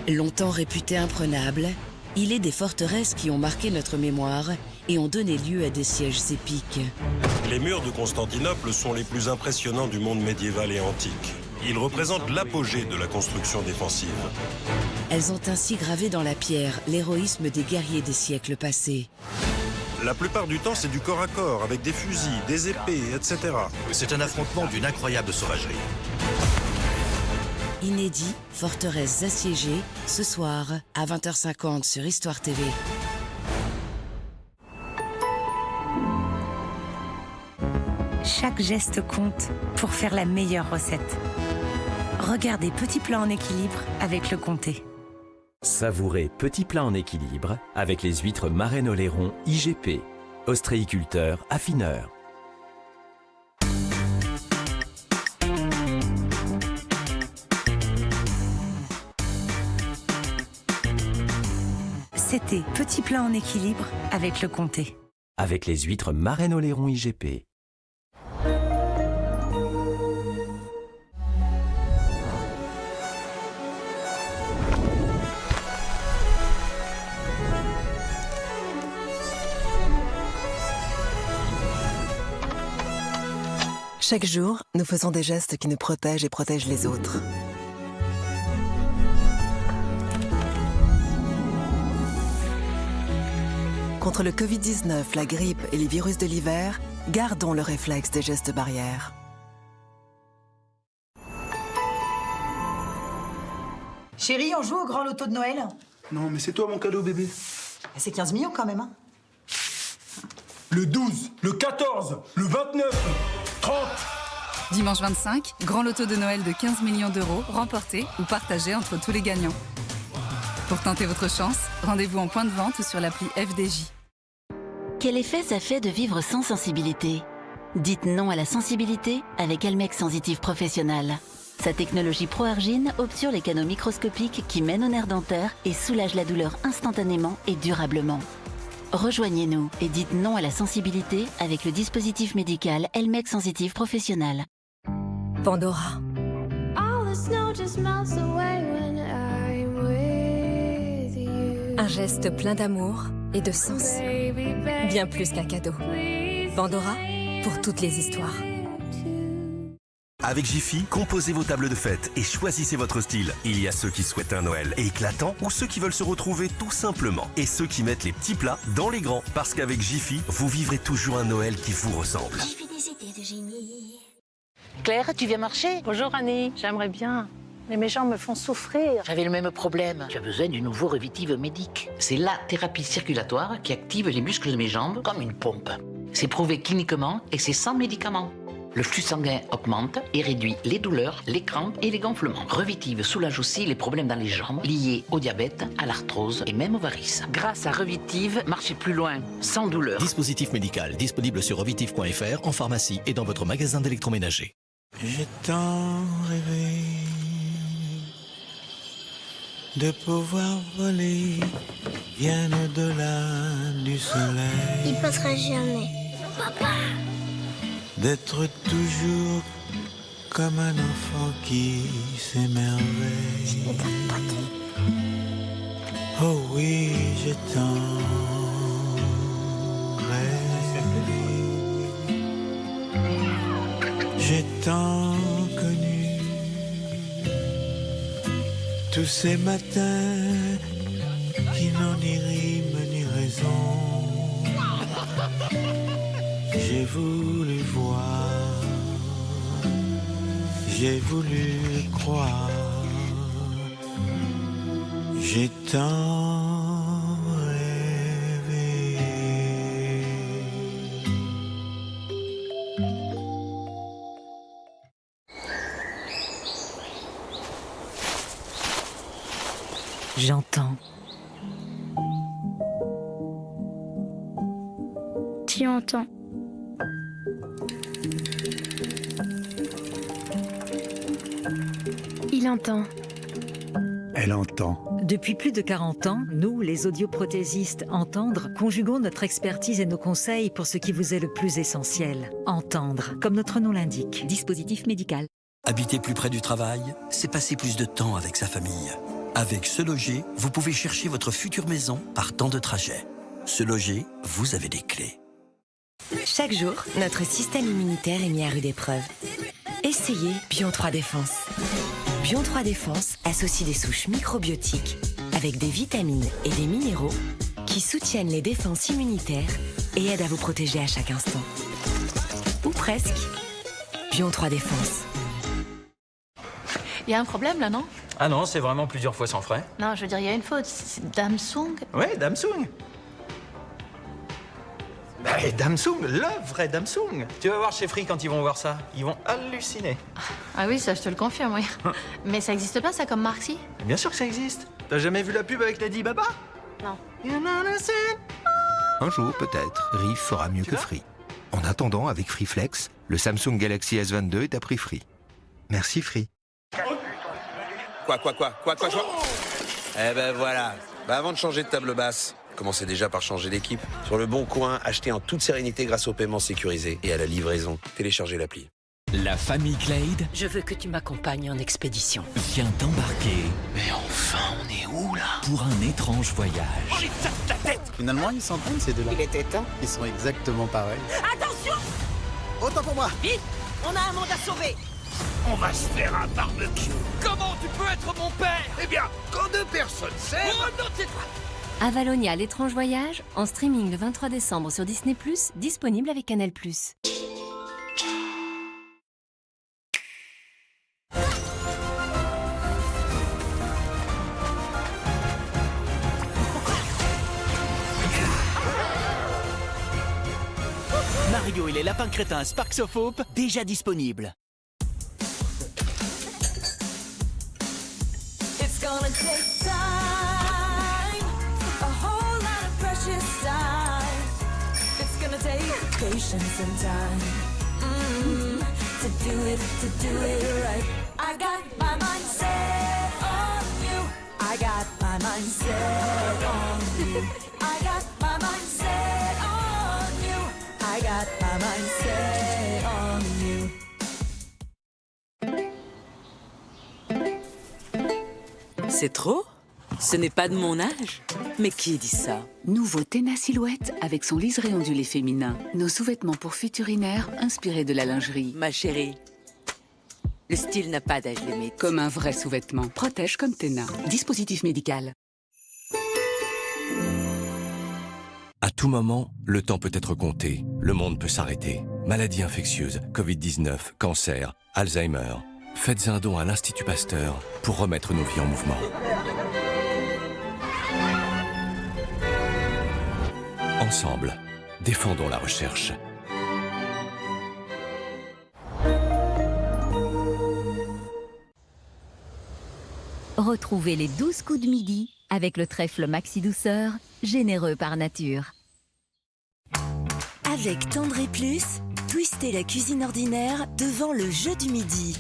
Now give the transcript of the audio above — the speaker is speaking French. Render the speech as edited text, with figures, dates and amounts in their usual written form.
Longtemps réputé imprenable, il est des forteresses qui ont marqué notre mémoire et ont donné lieu à des sièges épiques. Les murs de Constantinople sont les plus impressionnants du monde médiéval et antique. Ils représentent l'apogée de la construction défensive. Elles ont ainsi gravé dans la pierre l'héroïsme des guerriers des siècles passés. La plupart du temps, c'est du corps à corps, avec des fusils, des épées, etc. C'est un affrontement d'une incroyable sauvagerie. Inédit, forteresses assiégées, ce soir à 20h50 sur Histoire TV. Chaque geste compte pour faire la meilleure recette. Regardez Petit Plat en équilibre avec le Comté. Savourez Petit Plat en équilibre avec les huîtres Marraine-Oléron IGP, ostréiculteur affineur. C'était Petit Plat en équilibre avec le Comté. Avec les huîtres Marraine-Oléron IGP. Chaque jour, nous faisons des gestes qui nous protègent et protègent les autres. Contre le Covid-19, la grippe et les virus de l'hiver, gardons le réflexe des gestes barrières. Chérie, on joue au grand loto de Noël? Non, mais c'est toi mon cadeau, bébé. C'est 15 millions quand même, hein? Le 12, le 14, le 29, 30. Dimanche 25, grand loto de Noël de 15 millions d'euros, remporté ou partagé entre tous les gagnants. Pour tenter votre chance, rendez-vous en point de vente ou sur l'appli FDJ. Quel effet ça fait de vivre sans sensibilité? Dites non à la sensibilité avec Elmex Sensitive Professionnel. Sa technologie ProArgine obture les canaux microscopiques qui mènent au nerf dentaire et soulage la douleur instantanément et durablement. Rejoignez-nous et dites non à la sensibilité avec le dispositif médical Elmex Sensitive Professionnel. Pandora. Un geste plein d'amour et de sens. Bien plus qu'un cadeau. Pandora, pour toutes les histoires. Avec Jiffy, composez vos tables de fête et choisissez votre style. Il y a ceux qui souhaitent un Noël éclatant ou ceux qui veulent se retrouver tout simplement. Et ceux qui mettent les petits plats dans les grands. Parce qu'avec Jiffy, vous vivrez toujours un Noël qui vous ressemble. Jiffy des idées de génie. Claire, tu viens marcher? Bonjour Annie, j'aimerais bien. Mais mes jambes me font souffrir. J'avais le même problème. Tu as besoin du nouveau Revitive Médic. C'est la thérapie circulatoire qui active les muscles de mes jambes comme une pompe. C'est prouvé cliniquement et c'est sans médicaments. Le flux sanguin augmente et réduit les douleurs, les crampes et les gonflements. Revitive soulage aussi les problèmes dans les jambes liés au diabète, à l'arthrose et même aux varices. Grâce à Revitive, marchez plus loin, sans douleur. Dispositif médical disponible sur revitive.fr, en pharmacie et dans votre magasin d'électroménager. J'ai tant rêvé de pouvoir voler bien au-delà du soleil. Il passera jamais. Papa. D'être toujours comme un enfant qui s'émerveille. Oh oui, j'ai tant rêvé. J'ai tant connu tous ces matins qui n'ont ni rime ni raison. J'ai voulu voir, j'ai voulu croire, j'ai tant rêvé. J'entends. Tu entends. Il entend. Elle entend. Depuis plus de 40 ans, nous, les audioprothésistes Entendre, conjuguons notre expertise et nos conseils pour ce qui vous est le plus essentiel. Entendre, comme notre nom l'indique. Dispositif médical. Habiter plus près du travail, c'est passer plus de temps avec sa famille. Avec Se Loger, vous pouvez chercher votre future maison par temps de trajet. Se Loger, vous avez des clés. Chaque jour, notre système immunitaire est mis à rude épreuve. Essayez Bion 3 Défense. Bion 3 Défense associe des souches microbiotiques avec des vitamines et des minéraux qui soutiennent les défenses immunitaires et aident à vous protéger à chaque instant. Ou presque. Bion 3 Défense. Il y a un problème là, non? Ah non, c'est vraiment plusieurs fois sans frais. Non, je veux dire, il y a une faute. C'est Damsung. Ouais, Damsung. Bah, Damsung, le vrai Damsung. Tu vas voir chez Free quand ils vont voir ça. Ils vont halluciner. Ah oui, ça je te le confirme, oui. Mais ça existe pas ça comme marque, si? Bien sûr que ça existe. T'as jamais vu la pub avec Lady Baba? Non. Un jour, peut-être, Riff fera mieux que Free. En attendant, avec FreeFlex, le Samsung Galaxy S22 est à prix Free. Merci Free. Quoi Eh ben voilà. Avant de changer de table basse, commencez déjà par changer d'équipe. Sur le Bon Coin, achetez en toute sérénité grâce au paiement sécurisé et à la livraison. Téléchargez l'appli. La famille Glade Je veux que tu m'accompagnes en expédition. vient d'embarquer Mais enfin, on est où là? pour un étrange voyage. Oh, les tape ta tête! Finalement, ils s'entendent ces deux-là. Il était temps. Ils sont exactement pareils. Attention! Autant pour moi! Vite! On a un monde à sauver! On va se faire un barbecue. Comment tu peux être mon père? Eh bien, quand deux personnes s'aiment... Oh non, c'est pas... Avalonia, l'étrange voyage, en streaming le 23 décembre sur Disney+, disponible avec Canal+. Mario et les lapins crétins Sparks of Hope, déjà disponibles. It's gonna take time, a whole lot of precious time. It's gonna take patience and time to do it right. I got my mind set on you. I got my mind set on you. I got my mind set on you. I got my mind set on you. C'est trop? Ce n'est pas de mon âge? Mais qui dit ça? Nouveau Tena Silhouette avec son liseré ondulé féminin. Nos sous-vêtements pour futurinaires inspirés de la lingerie. Ma chérie, le style n'a pas d'âge limite. Comme un vrai sous-vêtement. Protège comme Tena. Dispositif médical. À tout moment, le temps peut être compté. Le monde peut s'arrêter. Maladies infectieuses, Covid-19, cancer, Alzheimer. Faites un don à l'Institut Pasteur pour remettre nos vies en mouvement. Ensemble, défendons la recherche. Retrouvez les 12 coups de midi avec le trèfle Maxi Douceur, généreux par nature. Avec Tendre et Plus, twistez la cuisine ordinaire devant le jeu du midi.